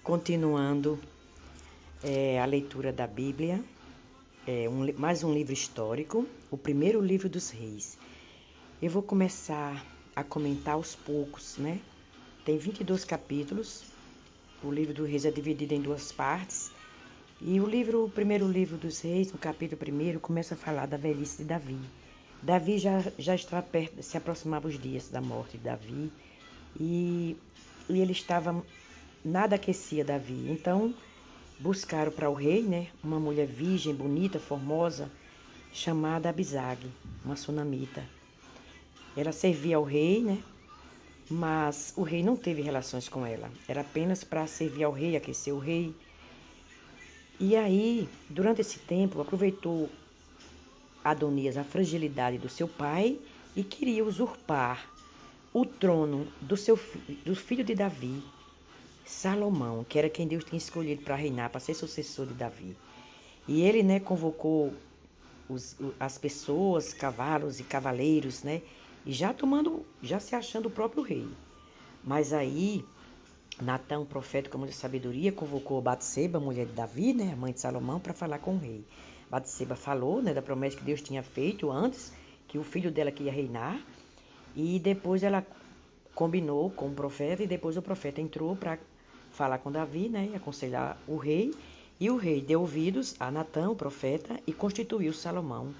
Continuando a leitura da Bíblia, mais um livro histórico, o primeiro livro dos reis. Eu vou começar a comentar aos poucos, né? Tem 22 capítulos, o livro dos reis é dividido em duas partes, e o primeiro livro dos reis, no capítulo 1, começa a falar da velhice de Davi. Davi já está perto, se aproximava os dias da morte de Davi, e ele estava, nada aquecia Davi, então buscaram para o rei, né, uma mulher virgem, bonita, formosa, chamada Abisag, uma sunamita. Ela servia ao rei, né, mas o rei não teve relações com ela. Era apenas para servir ao rei, aquecer o rei. E aí, durante esse tempo, aproveitou Adonias a fragilidade do seu pai e queria usurpar o trono do filho de Davi, Salomão, que era quem Deus tinha escolhido para reinar, para ser sucessor de Davi. E ele, né, convocou as pessoas, cavalos e cavaleiros, né, e já se achando o próprio rei. Mas aí, Natã, um profeta com muita sabedoria, convocou Batseba, mulher de Davi, né, a mãe de Salomão, para falar com o rei. Batseba falou, né, da promessa que Deus tinha feito antes, que o filho dela que ia reinar, e depois ela combinou com o profeta, e depois o profeta entrou para falar com Davi, né, e aconselhar o rei, e o rei deu ouvidos a Natã, o profeta, e constituiu Salomão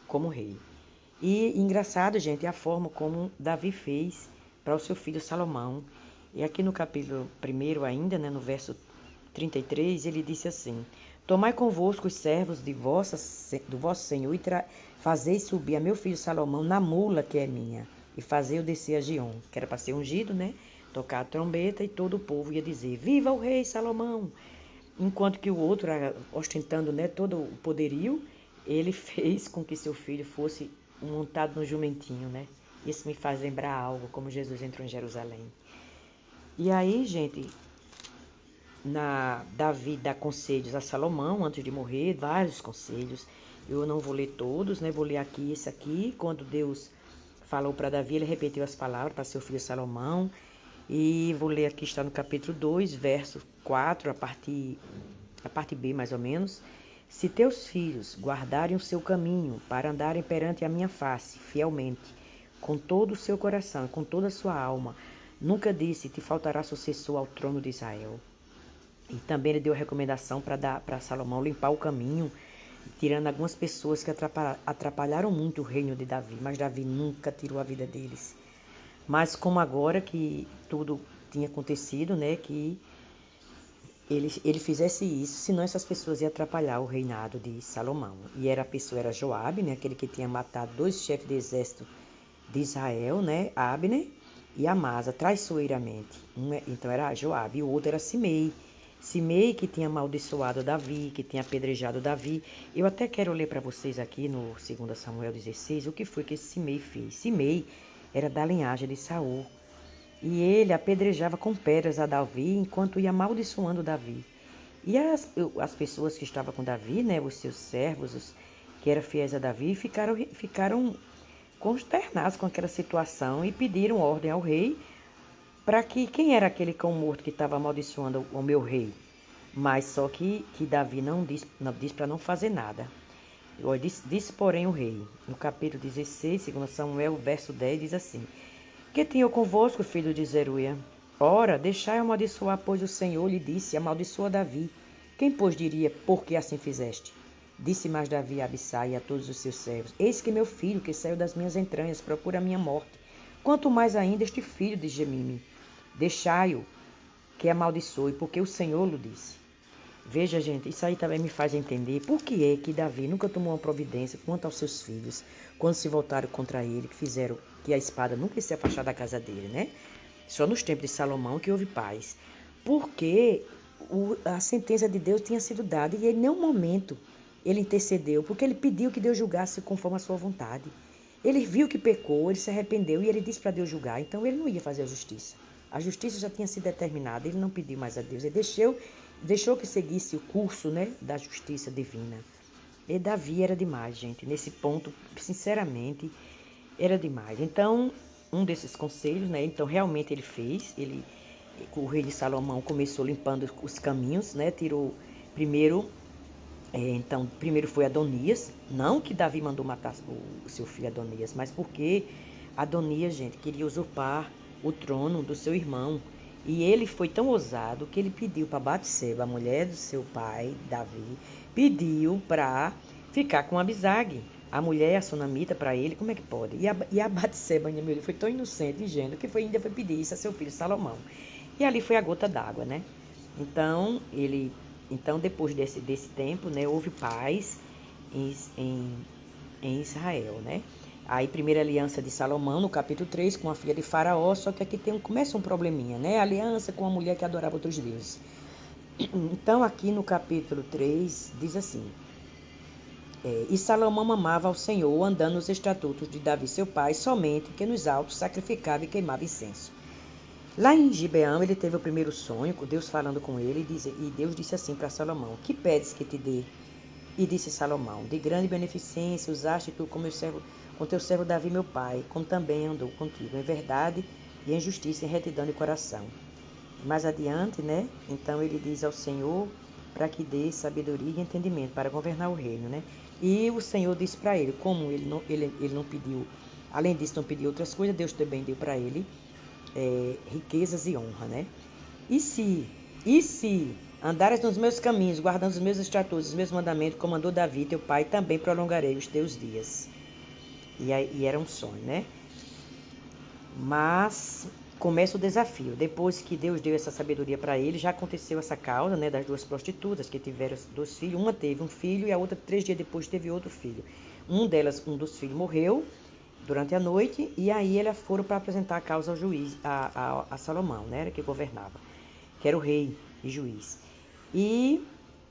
como rei. E engraçado, gente, a forma como Davi fez para o seu filho Salomão. E aqui no capítulo 1 ainda, né, no verso 33, ele disse assim: Tomai convosco os servos do vosso Senhor e fazei subir a meu filho Salomão na mula que é minha, e fazei-o descer a Giom, que era para ser ungido, né? Tocar a trombeta e todo o povo ia dizer: Viva o rei Salomão! Enquanto que o outro, ostentando, né, todo o poderio, ele fez com que seu filho fosse montado no jumentinho, né? Isso me faz lembrar algo, como Jesus entrou em Jerusalém. E aí, gente, Davi dá conselhos a Salomão antes de morrer, vários conselhos. Eu não vou ler todos, né? Vou ler aqui esse aqui. Quando Deus falou para Davi, ele repetiu as palavras para seu filho Salomão. E vou ler aqui, está no capítulo 2, verso 4, a parte B mais ou menos. Se teus filhos guardarem o seu caminho para andarem perante a minha face, fielmente, com todo o seu coração, com toda a sua alma, nunca disse, te faltará sucessor ao trono de Israel. E também ele deu a recomendação para Salomão limpar o caminho, tirando algumas pessoas que atrapalharam muito o reino de Davi, mas Davi nunca tirou a vida deles. Mas como agora que tudo tinha acontecido, né, que ele fizesse isso, senão essas pessoas iam atrapalhar o reinado de Salomão. E a pessoa era Joabe, né, aquele que tinha matado 2 chefes de exército de Israel, né, Abner e Amasa, traiçoeiramente. Então era Joabe, e o outro era Simei. Simei que tinha amaldiçoado Davi, que tinha apedrejado Davi. Eu até quero ler para vocês aqui no 2 Samuel 16 o que foi que esse Simei fez. Simei era da linhagem de Saul. E ele apedrejava com pedras a Davi enquanto ia amaldiçoando Davi. E as pessoas que estavam com Davi, né, os seus servos, que eram fiéis a Davi, ficaram consternados com aquela situação e pediram ordem ao rei para que quem era aquele cão morto que estava amaldiçoando o meu rei. Mas só que Davi não disse para não fazer nada. Disse, porém, o rei, no capítulo 16, 2 Samuel, verso 10, diz assim: Que tenho convosco, filho de Zeruia? Ora, deixai amaldiçoar, pois o Senhor lhe disse, amaldiçoa Davi. Quem, pois, diria, por que assim fizeste? Disse mais Davi a Abissai e a todos os seus servos: Eis que meu filho, que saiu das minhas entranhas, procura a minha morte. Quanto mais ainda este filho de Gemime. Deixai-o, que amaldiçoe, porque o Senhor lhe disse. Veja, gente, isso aí também me faz entender por que é que Davi nunca tomou uma providência quanto aos seus filhos, quando se voltaram contra ele, que fizeram que a espada nunca se afastar da casa dele, né? Só nos tempos de Salomão que houve paz. Porque a sentença de Deus tinha sido dada e em nenhum momento ele intercedeu, porque ele pediu que Deus julgasse conforme a sua vontade. Ele viu que pecou, ele se arrependeu e ele disse para Deus julgar, então ele não ia fazer a justiça. A justiça já tinha sido determinada, ele não pediu mais a Deus, ele deixou que seguisse o curso, né, da justiça divina. E Davi era demais, gente, nesse ponto, sinceramente, era demais. Então, um desses conselhos, né, então realmente ele fez, ele o rei de Salomão começou limpando os caminhos, né? Tirou primeiro, primeiro foi Adonias, não que Davi mandou matar o seu filho Adonias, mas porque Adonias, gente, queria usurpar o trono do seu irmão. E ele foi tão ousado que ele pediu para Batseba, a mulher do seu pai, Davi, pediu para ficar com Abisag, a mulher, a sunamita, para ele. Como é que pode? E a Batseba, ele foi tão inocente, ingênuo, que ainda foi pedir isso a seu filho Salomão. E ali foi a gota d'água, né? Então, depois desse tempo, né, houve paz em Israel, né? Aí, primeira aliança de Salomão, no capítulo 3, com a filha de Faraó, só que aqui começa um probleminha, né? Aliança com a mulher que adorava outros deuses. Então, aqui no capítulo 3, diz assim: E Salomão amava ao Senhor, andando nos estatutos de Davi seu pai, somente que nos altos sacrificava e queimava incenso. Lá em Gibeão, ele teve o primeiro sonho, com Deus falando com ele, e Deus disse assim para Salomão: Que pedes que te dê? E disse Salomão: De grande beneficência usaste tu com teu servo Davi meu pai, como também andou contigo, em verdade e em justiça, em retidão de coração. Mais adiante, né? Então ele diz ao Senhor para que dê sabedoria e entendimento para governar o reino, né? E o Senhor disse para ele, como ele não pediu, além disso não pediu outras coisas, Deus também deu para ele riquezas e honra, né? E se andares nos meus caminhos, guardando os meus estatutos, os meus mandamentos, como mandou Davi, teu pai, também prolongarei os teus dias. E era um sonho, né? Mas começa o desafio. Depois que Deus deu essa sabedoria para ele, já aconteceu essa causa, né, das duas prostitutas que tiveram 2 filhos. Uma teve um filho e a outra 3 dias depois teve outro filho. Um dos filhos morreu durante a noite e aí elas foram para apresentar a causa ao juiz, a Salomão, né, que governava, que era o rei e juiz. E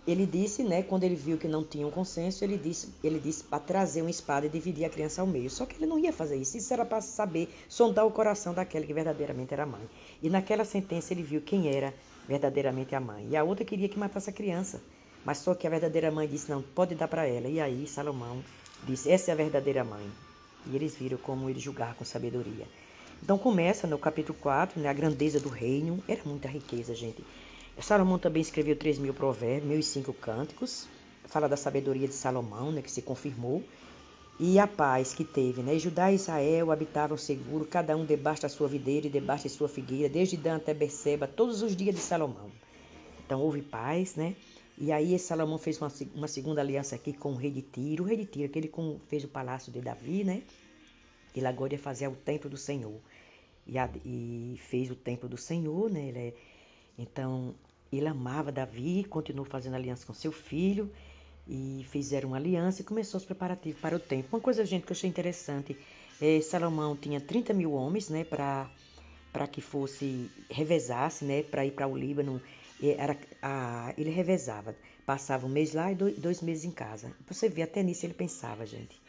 ele disse, né, quando ele viu que não tinha um consenso, ele disse para trazer uma espada e dividir a criança ao meio. Só que ele não ia fazer isso. Isso era para saber, sondar o coração daquela que verdadeiramente era a mãe. E naquela sentença ele viu quem era verdadeiramente a mãe. E a outra queria que matasse a criança. Mas só que a verdadeira mãe disse, não, pode dar para ela. E aí Salomão disse, essa é a verdadeira mãe. E eles viram como ele julgar com sabedoria. Então começa no capítulo 4, né, a grandeza do reino. Era muita riqueza, gente. Salomão também escreveu 3.000 provérbios, 1.005 cânticos. Fala da sabedoria de Salomão, né, que se confirmou. E a paz que teve, né? Judá e Israel habitavam seguro, cada um debaixo da sua videira e debaixo de sua figueira, desde Dan até Berseba, todos os dias de Salomão. Então houve paz, né? E aí Salomão fez uma segunda aliança aqui com o rei de Tiro. O rei de Tiro, aquele que fez o palácio de Davi, né? Ele agora ia fazer o templo do Senhor. E fez o templo do Senhor, né? Então, ele amava Davi, continuou fazendo aliança com seu filho e fizeram uma aliança e começou os preparativos para o templo. Uma coisa, gente, que eu achei interessante, Salomão tinha 30.000 homens, né, para que revezasse, né, para ir para o Líbano. Ele revezava, passava um mês lá e 2 meses em casa. Você vê, até nisso ele pensava, gente.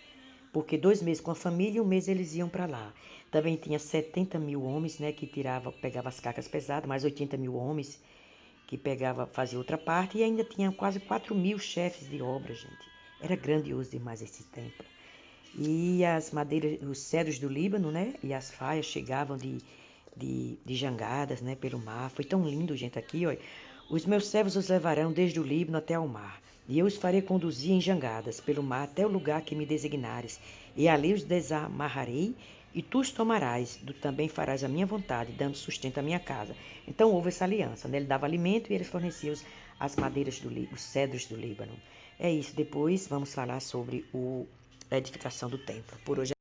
Porque 2 meses com a família e 1 mês eles iam para lá. Também tinha 70.000 homens, né, que pegava as cargas pesadas, mais 80.000 homens que fazia outra parte, e ainda tinha quase 4.000 chefes de obra, gente. Era grandioso demais esse templo. E as madeiras, os cedros do Líbano, né, e as faias chegavam de jangadas, né, pelo mar. Foi tão lindo, gente, aqui, ó. Os meus servos os levarão desde o Líbano até ao mar, e eu os farei conduzir em jangadas pelo mar até o lugar que me designares, e ali os desamarrarei, e tu os tomarás, tu também farás a minha vontade, dando sustento à minha casa. Então houve essa aliança, né? Ele dava alimento e eles forneciam as madeiras os cedros do Líbano. É isso, depois vamos falar sobre a edificação do templo. Por hoje